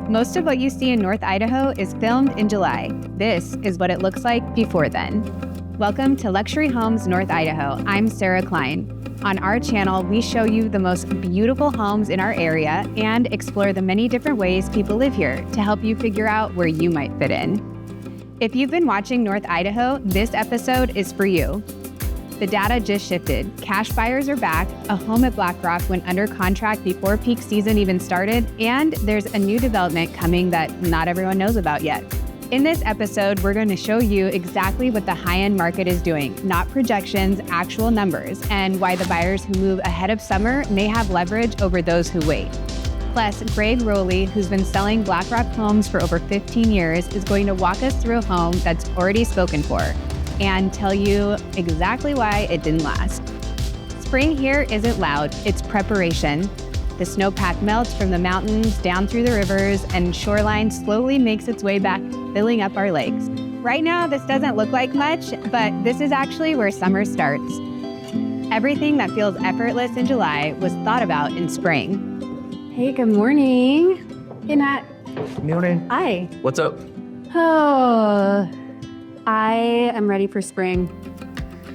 Most of what you see in North Idaho is filmed in July. This is what it looks like before then. Welcome to Luxury Homes North Idaho. I'm Sarah Cline. On our channel, we show you the most beautiful homes in our area and explore the many different ways people live here to help you figure out where you might fit in. If you've been watching North Idaho, this episode is for you. The data just shifted. Cash buyers are back, a home at Blackrock went under contract before peak season even started, and there's a new development coming that not everyone knows about yet. In this episode, we're going to show you exactly what the high-end market is doing, not projections, actual numbers, and why the buyers who move ahead of summer may have leverage over those who wait. Plus, Greg Rowley, who's been selling Blackrock homes for over 15 years, is going to walk us through a home that's already spoken for and tell you exactly why it didn't last. Spring here isn't loud, it's preparation. The snowpack melts from the mountains down through the rivers, and shoreline slowly makes its way back, filling up our lakes. Right now, this doesn't look like much, but this is actually where summer starts. Everything that feels effortless in July was thought about in spring. Hey, good morning. Hey, Nat. Good morning. Hi. What's up? Oh, I am ready for spring.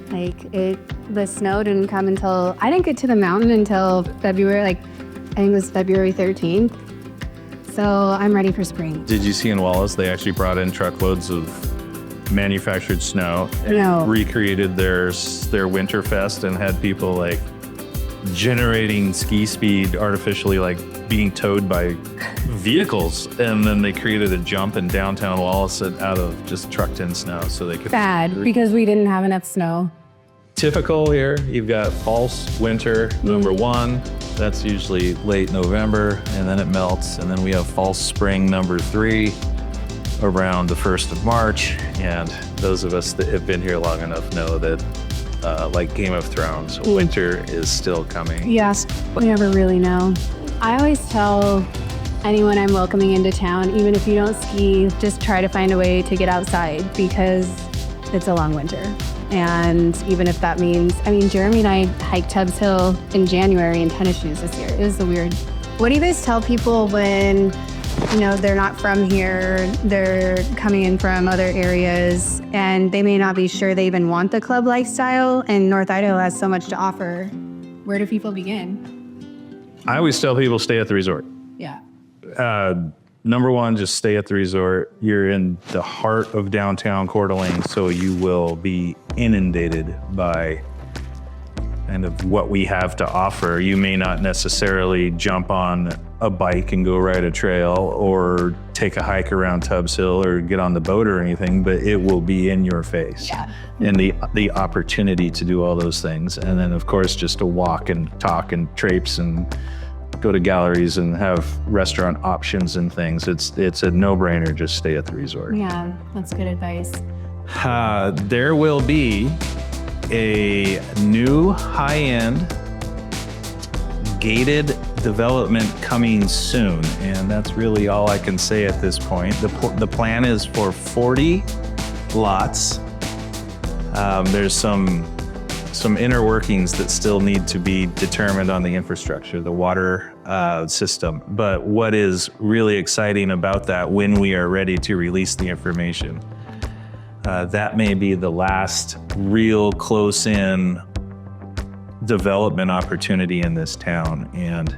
The snow didn't come until, I didn't get to the mountain until February, I think it was February 13th. So I'm ready for spring. Did you see in Wallace, they actually brought in truckloads of manufactured snow and No. recreated their winter fest and had people generating ski speed artificially, being towed by vehicles. And then they created a jump in downtown Wallace out of just trucked in snow so they could. Bad, because we didn't have enough snow. Typical here, you've got false winter number one. That's usually late November, and then it melts. And then we have false spring number 3 around the 1st of March. And those of us that have been here long enough know that, like Game of Thrones, winter is still coming. Yes, we never really know. I always tell anyone I'm welcoming into town, even if you don't ski, just try to find a way to get outside because it's a long winter. And even if that means, Jeremy and I hiked Tubbs Hill in January in tennis shoes this year. It was weird. What do you guys tell people when, they're not from here, they're coming in from other areas, and they may not be sure they even want the club lifestyle, and North Idaho has so much to offer? Where do people begin? I always tell people stay at the resort. Yeah. Number one, just stay at the resort. You're in the heart of downtown Coeur d'Alene, so you will be inundated by kind of what we have to offer. You may not necessarily jump on a bike and go ride a trail or take a hike around Tubbs Hill or get on the boat or anything, but it will be in your face. Yeah. And the opportunity to do all those things. And then of course, just to walk and talk and traipse and go to galleries and have restaurant options and things. It's a no-brainer, just stay at the resort. Yeah, that's good advice. There will be a new high-end gated development coming soon, and that's really all I can say at this point. The plan is for 40 lots. There's some inner workings that still need to be determined on the infrastructure, the water system. But what is really exciting about that when we are ready to release the information, that may be the last real close-in development opportunity in this town. And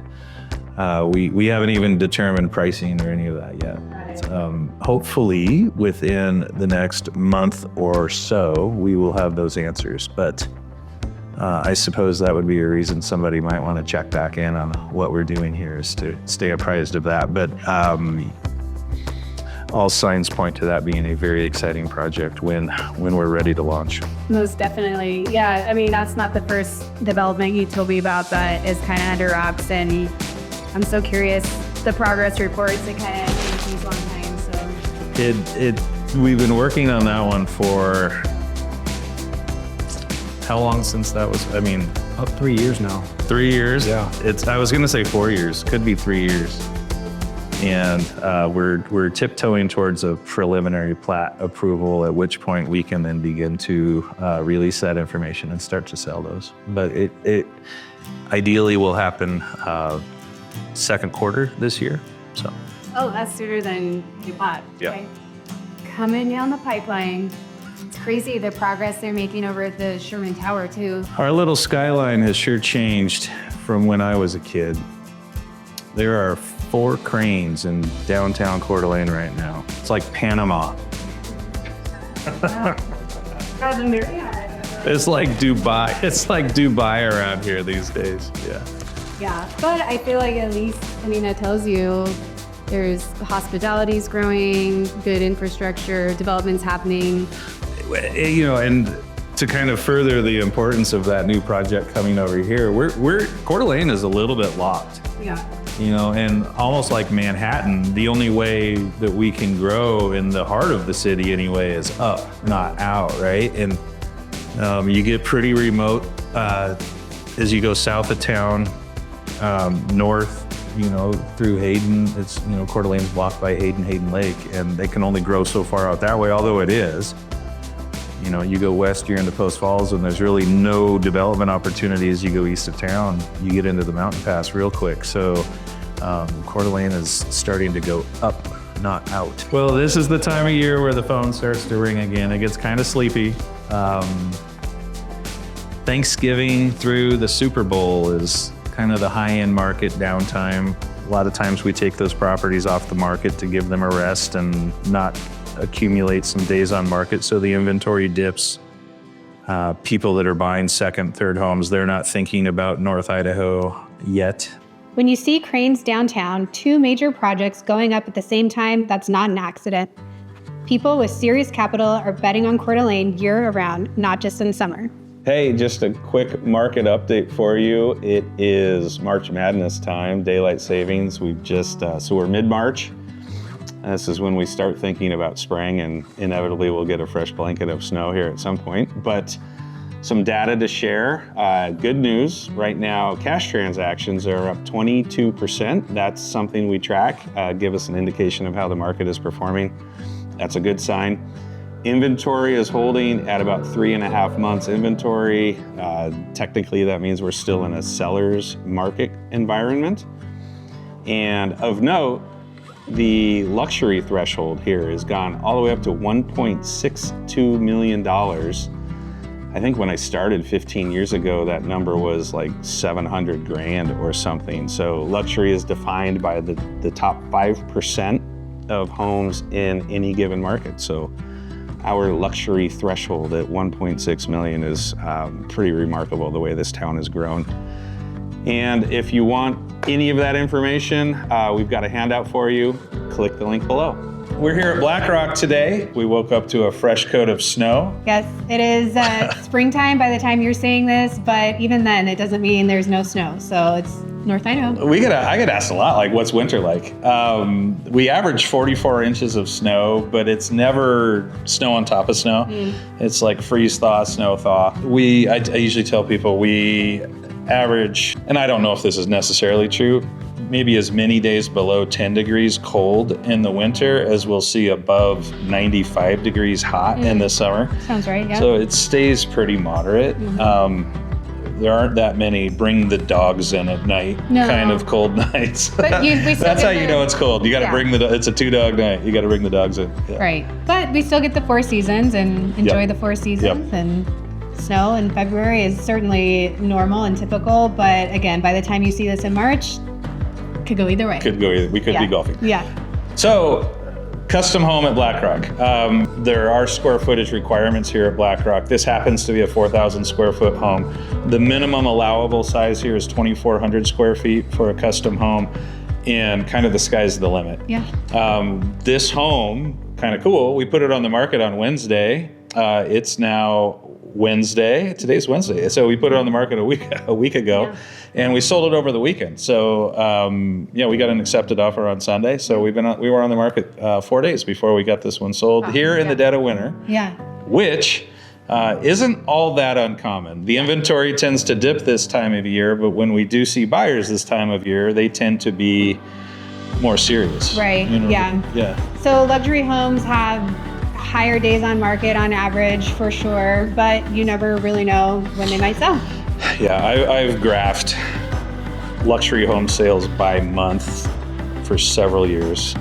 we haven't even determined pricing or any of that yet. Hopefully within the next month or so, we will have those answers. But I suppose that would be a reason somebody might want to check back in on what we're doing here, is to stay apprised of that. But all signs point to that being a very exciting project when we're ready to launch. Most definitely. Yeah, that's not the first development you told me about that is kind of under wraps, and I'm so curious. The progress reports, it kind of takes these long time, so. We've been working on that one for how long since that was? About 3 years now. 3 years? Yeah. I was gonna say 4 years, could be 3 years. And we're tiptoeing towards a preliminary plat approval, at which point we can then begin to release that information and start to sell those. But it ideally will happen second quarter this year. So Oh, that's sooner than you bought. Yeah. Okay. Coming down the pipeline. It's crazy the progress they're making over at the Sherman Tower, too. Our little skyline has sure changed from when I was a kid. There are 4 cranes in downtown Coeur d'Alene right now. It's like Panama. It's like Dubai. It's like Dubai around here these days. Yeah. Yeah, but I feel like at least, that tells you there's hospitality's growing, good infrastructure, development's happening. And to kind of further the importance of that new project coming over here, Coeur d'Alene is a little bit locked. Yeah. And almost like Manhattan, the only way that we can grow in the heart of the city anyway is up, not out, right? And you get pretty remote as you go south of town, north, through Hayden. It's, Coeur d'Alene's blocked by Hayden Lake, and they can only grow so far out that way, although it is. You go west, you're into Post Falls, and there's really no development opportunities. You go east of town, you get into the mountain pass real quick. So Coeur d'Alene is starting to go up, not out. Well, this is the time of year where the phone starts to ring again. It gets kind of sleepy. Thanksgiving through the Super Bowl is kind of the high-end market downtime. A lot of times we take those properties off the market to give them a rest and not accumulate some days on market, so the inventory dips. People that are buying second, third homes, they're not thinking about North Idaho yet. When you see cranes downtown, 2 major projects going up at the same time, that's not an accident. People with serious capital are betting on Coeur d'Alene year-round, not just in summer. Hey, just a quick market update for you. It is March Madness time, daylight savings. So we're mid-March. This is when we start thinking about spring, and inevitably we'll get a fresh blanket of snow here at some point. But some data to share. Good news, right now cash transactions are up 22%. That's something we track, give us an indication of how the market is performing. That's a good sign. Inventory is holding at about 3.5 months inventory. Technically that means we're still in a seller's market environment. And of note, the luxury threshold here has gone all the way up to $1.62 million. I think when I started 15 years ago, that number was like 700 grand or something. So luxury is defined by the top 5% of homes in any given market. So our luxury threshold at 1.6 million is pretty remarkable the way this town has grown. And if you want any of that information, we've got a handout for you. Click the link below. We're here at Black Rock today. We woke up to a fresh coat of snow. Yes, it is springtime by the time you're seeing this, but even then, it doesn't mean there's no snow. So it's North Idaho. I get asked a lot, like, what's winter like? We average 44 inches of snow, but it's never snow on top of snow. It's like freeze thaw, snow thaw. I usually tell people we average, and I don't know if this is necessarily true, maybe as many days below 10 degrees cold in the winter as we'll see above 95 degrees hot in the summer. Sounds right, yeah. So it stays pretty moderate. There aren't that many bring the dogs in at night kind of cold nights. But that's how you know it's cold. You got to bring it's a 2-dog night. You got to bring the dogs in. Yeah. Right. But we still get the 4 seasons and enjoy the 4 seasons. And snow in February is certainly normal and typical. But again, by the time you see this in March, could go either way. We could be golfing. Yeah. So, custom home at Black Rock. There are square footage requirements here at Black Rock. This happens to be a 4,000 square foot home. The minimum allowable size here is 2,400 square feet for a custom home, and kind of the sky's the limit. Yeah. This home, kind of cool. We put it on the market on Wednesday. It's now Wednesday. Today's Wednesday. So we put it on the market a week ago, and we sold it over the weekend. So we got an accepted offer on Sunday. So we were on the market 4 days before we got this one sold here in the dead of winter. Yeah. Which isn't all that uncommon. The inventory tends to dip this time of year, but when we do see buyers this time of year, they tend to be more serious. Right. Yeah. So luxury homes have higher days on market on average for sure, but you never really know when they might sell. Yeah, I've graphed luxury home sales by month for several years.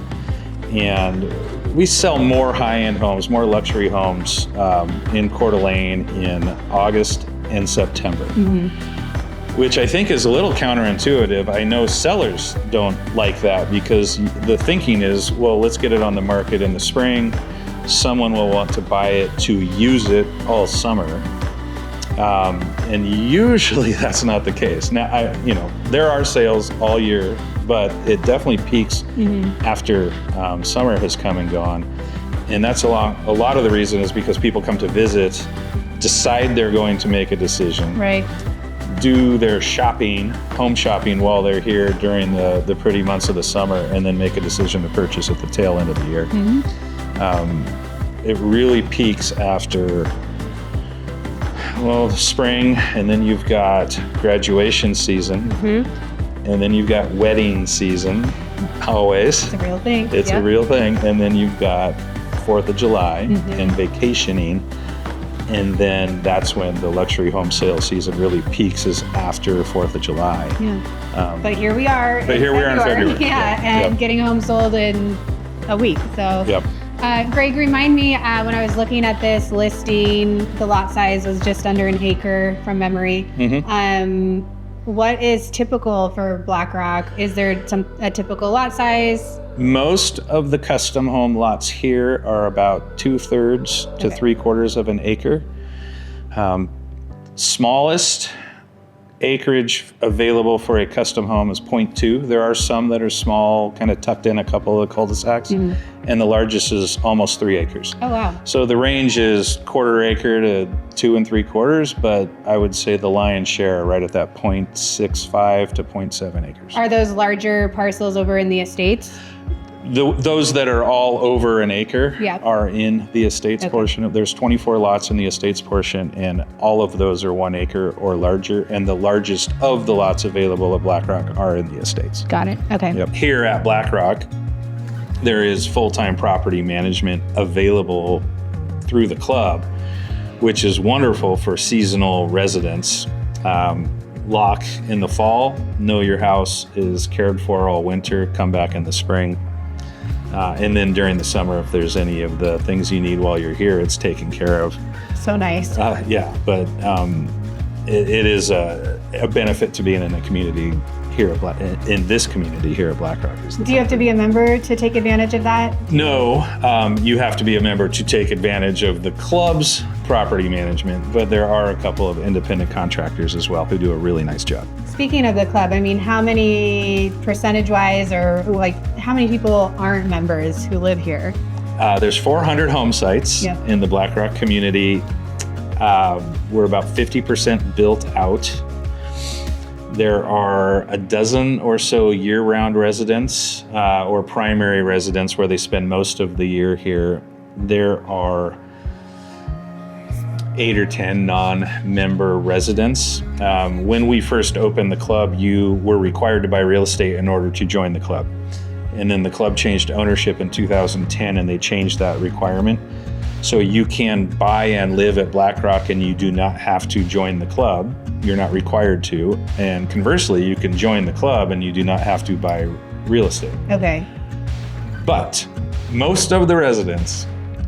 and we sell more high-end homes, more luxury homes in Coeur d'Alene in August and September, which I think is a little counterintuitive. I know sellers don't like that because the thinking is, well, let's get it on the market in the spring. Someone will want to buy it to use it all summer. And usually that's not the case. Now, there are sales all year, but it definitely peaks after summer has come and gone. And that's a lot of the reason is because people come to visit, decide they're going to make a decision, Right. do their home shopping while they're here during the pretty months of the summer, and then make a decision to purchase at the tail end of the year. It really peaks after the spring, and then you've got graduation season, and then you've got wedding season, always. It's a real thing. It's a real thing. And then you've got 4th of July and vacationing. And then that's when the luxury home sales season really peaks, is after 4th of July. Yeah. But here we are. in February. Yeah, and getting a home sold in a week. So. Yep. Greg, remind me, when I was looking at this listing, the lot size was just under an acre from memory. What is typical for BlackRock? Is there a typical lot size? Most of the custom home lots here are about 2/3 to 3/4 of an acre. Smallest acreage available for a custom home is 0.2. There are some that are small, kind of tucked in a couple of cul-de-sacs, and the largest is almost 3 acres. Oh, wow. So the range is 1/4 acre to 2 3/4, but I would say the lion's share are right at that 0.65 to 0.7 acres. Are those larger parcels over in the estates? Those that are all over an acre Yep. are in the estates portion. There's 24 lots in the estates portion, and all of those are 1 acre or larger, and the largest of the lots available at BlackRock are in the estates. Got it. Okay. Yep. Here at BlackRock, there is full-time property management available through the club, which is wonderful for seasonal residents. Lock in the fall, know your house is cared for all winter, come back in the spring. And then during the summer, if there's any of the things you need while you're here, it's taken care of. So nice. Yeah, but it is a benefit to being in a community here in this community here at BlackRock. Do you have to be a member to take advantage of that? No, you have to be a member to take advantage of the club's property management, but there are a couple of independent contractors as well who do a really nice job. Speaking of the club, I mean, how many percentage-wise, or like how many people aren't members who live here? There's 400 home sites in the BlackRock community. We're about 50% built out. There are a dozen or so year-round residents or primary residents where they spend most of the year here. There are 8 or 10 non-member residents. When we first opened the club, you were required to buy real estate in order to join the club. And then the club changed ownership in 2010 and they changed that requirement. So you can buy and live at BlackRock and you do not have to join the club. You're not required to. And conversely, you can join the club and you do not have to buy real estate. Okay. But most of the residents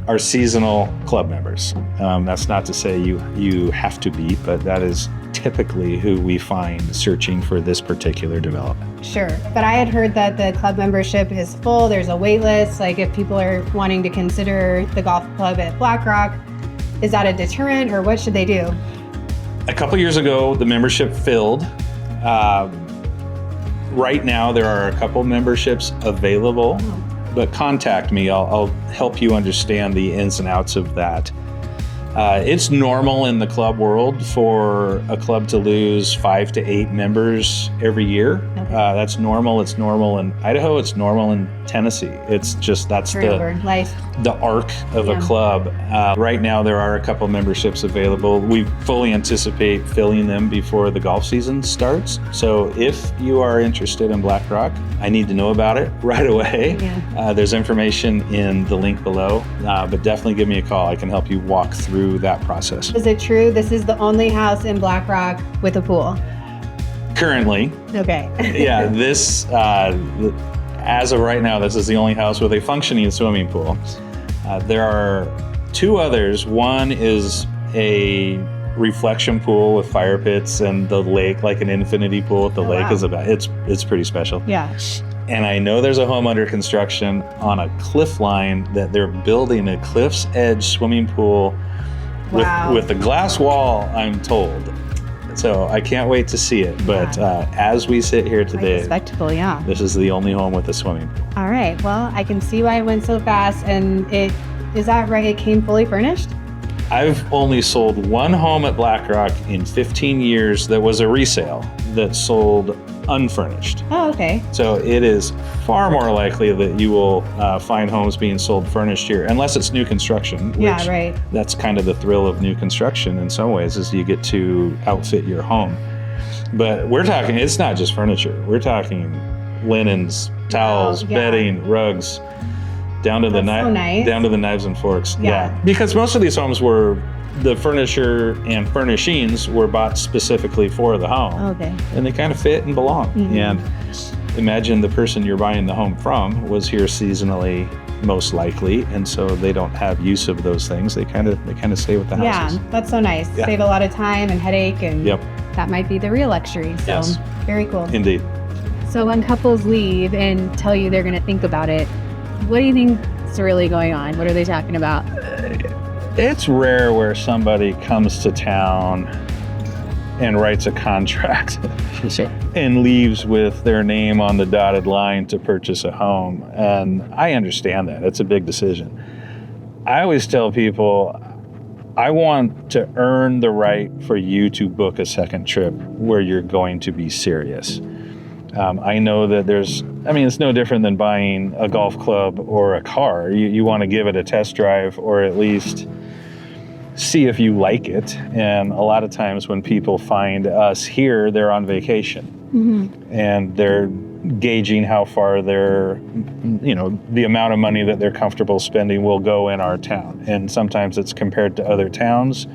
are seasonal club members. That's not to say you have to be, but that is typically who we find searching for this particular development. Sure. But I had heard that the club membership is full. There's a wait list. Like if people are wanting to consider the golf club at BlackRock, is that a deterrent or what should they do? A couple years ago, the membership filled. Right now, there are a couple memberships available, but contact me. I'll help you understand the ins and outs of that. It's normal in the club world for a club to lose 5 to 8 members every year. Okay. That's normal. It's normal in Idaho. It's normal in Tennessee. It's just that's the arc of a club. Right now, there are a couple memberships available. We fully anticipate filling them before the golf season starts. So if you are interested in BlackRock, I need to know about it right away. Yeah. There's information in the link below, but definitely give me a call. I can help you walk through that process. Is it true this is the only house in BlackRock with a pool? Currently. Okay. Yeah, this As of right now, this is the only house with a functioning swimming pool. There are 2 others. One is a reflection pool with fire pits and the lake, like an infinity pool with the lake. Wow. It's pretty special. Yeah. And I know there's a home under construction on a cliff line that they're building a cliff's edge swimming pool with a glass wall, I'm told. So I can't wait to see it. But as we sit here today, spectacle, yeah. This is the only home with a swimming pool. All right. Well, I can see why it went so fast. And is that right? It came fully furnished? I've only sold 1 home at BlackRock in 15 years that was a resale that sold unfurnished. Oh, okay. So it is far more likely that you will find homes being sold furnished here, unless it's new construction. Yeah, right. That's kind of the thrill of new construction in some ways, is you get to outfit your home. But we're talking, it's not just furniture. We're talking linens, towels, bedding, rugs, down to down to the knives and forks. Yeah. Because most of these homes were, the furniture and furnishings were bought specifically for the home. Okay. And they kind of fit and belong. Mm-hmm. And imagine the person you're buying the home from was here seasonally, most likely, and so they don't have use of those things. They kind of stay with the houses. Yeah, that's so nice. Yeah. Save a lot of time and headache, and Yep. that might be the real luxury. So Yes. very cool. Indeed. So when couples leave and tell you they're going to think about it, what do you think is really going on? What are they talking about? It's rare where somebody comes to town and writes a contract and leaves with their name on the dotted line to purchase a home. And I understand that. It's a big decision. I always tell people, I want to earn the right for you to book a second trip where you're going to be serious. I know that it's no different than buying a golf club or a car. You want to give it a test drive, or at least see if you like it. And a lot of times when people find us here, they're on vacation. Mm-hmm. And they're gauging how far the amount of money that they're comfortable spending will go in our town. And sometimes it's compared to other towns.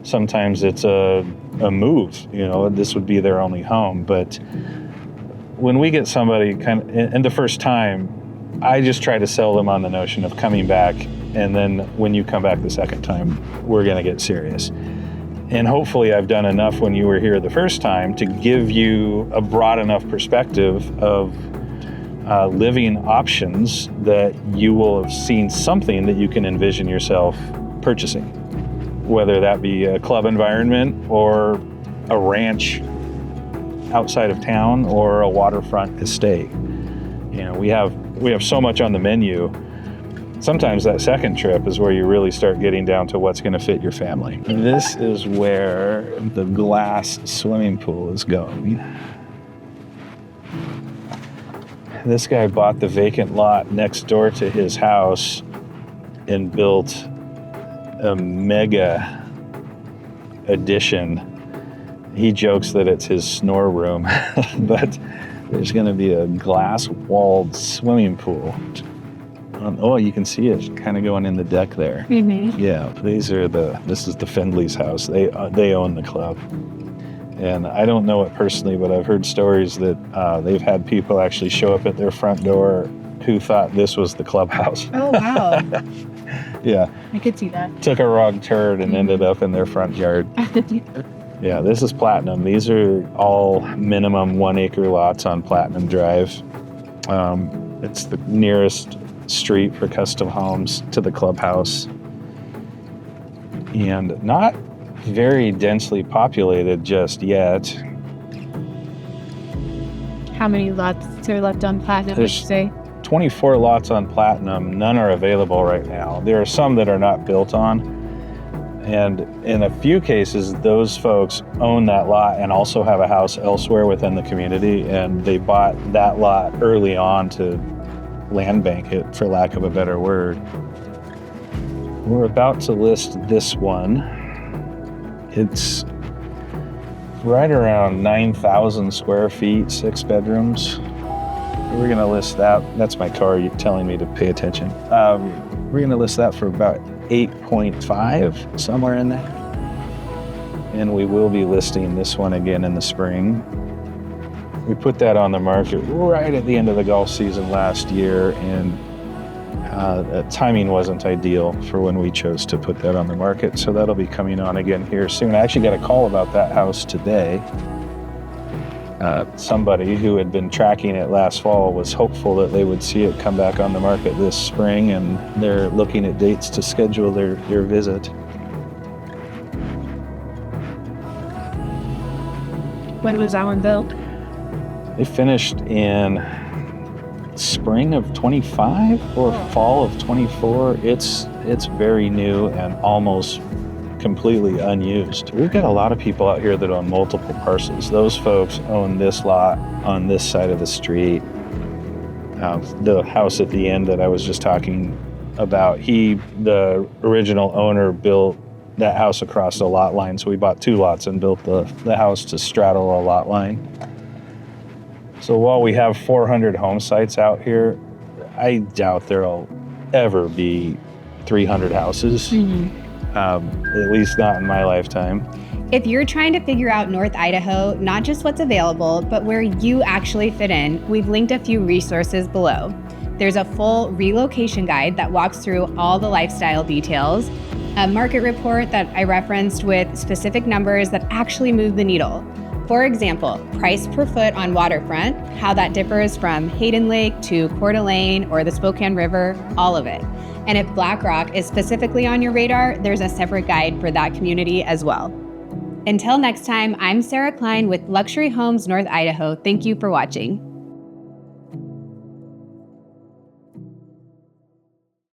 Sometimes it's a move, this would be their only home. But when we get somebody and the first time, I just try to sell them on the notion of coming back. And then when you come back the second time, we're going to get serious. And hopefully I've done enough when you were here the first time to give you a broad enough perspective of living options that you will have seen something that you can envision yourself purchasing, whether that be a club environment or a ranch outside of town or a waterfront estate. We have so much on the menu. Sometimes that second trip is where you really start getting down to what's going to fit your family. This is where the glass swimming pool is going. This guy bought the vacant lot next door to his house and built a mega addition. He jokes that it's his snore room, but there's going to be a glass-walled swimming pool. You can see it kind of going in the deck there. Mm-hmm. Yeah, this is the Findley's house. They own the club. And I don't know it personally, but I've heard stories that they've had people actually show up at their front door who thought this was the clubhouse. Oh, wow. Yeah. I could see that. Took a wrong turn and ended up in their front yard. Yeah, this is Platinum. These are all minimum 1 acre lots on Platinum Drive. It's the nearest street for custom homes to the clubhouse. And not very densely populated just yet. How many lots are left on Platinum, would you say? 24 lots on Platinum. None are available right now. There are some that are not built on. And in a few cases, those folks own that lot and also have a house elsewhere within the community, and they bought that lot early on to land bank it, for lack of a better word. We're about to list this one. It's right around 9,000 square feet, 6 bedrooms. We're gonna list that. That's my car telling me to pay attention. We're gonna list that for about 8.5, somewhere in there. And we will be listing this one again in the spring. We put that on the market right at the end of the golf season last year, and the timing wasn't ideal for when we chose to put that on the market. So that'll be coming on again here soon. I actually got a call about that house today. Somebody who had been tracking it last fall was hopeful that they would see it come back on the market this spring, and they're looking at dates to schedule their visit. When was that one built? They finished in spring of 25 or fall of 24. It's very new and almost completely unused. We've got a lot of people out here that own multiple parcels. Those folks own this lot on this side of the street. The house at the end that I was just talking about, the original owner built that house across the lot line. So we bought 2 lots and built the house to straddle a lot line. So while we have 400 home sites out here, I doubt there'll ever be 300 houses. At least not in my lifetime. If you're trying to figure out North Idaho, not just what's available, but where you actually fit in, we've linked a few resources below. There's a full relocation guide that walks through all the lifestyle details, a market report that I referenced with specific numbers that actually move the needle. For example, price per foot on waterfront, how that differs from Hayden Lake to Coeur d'Alene or the Spokane River, all of it. And if Black Rock is specifically on your radar, there's a separate guide for that community as well. Until next time, I'm Sarah Cline with Luxury Homes North Idaho. Thank you for watching.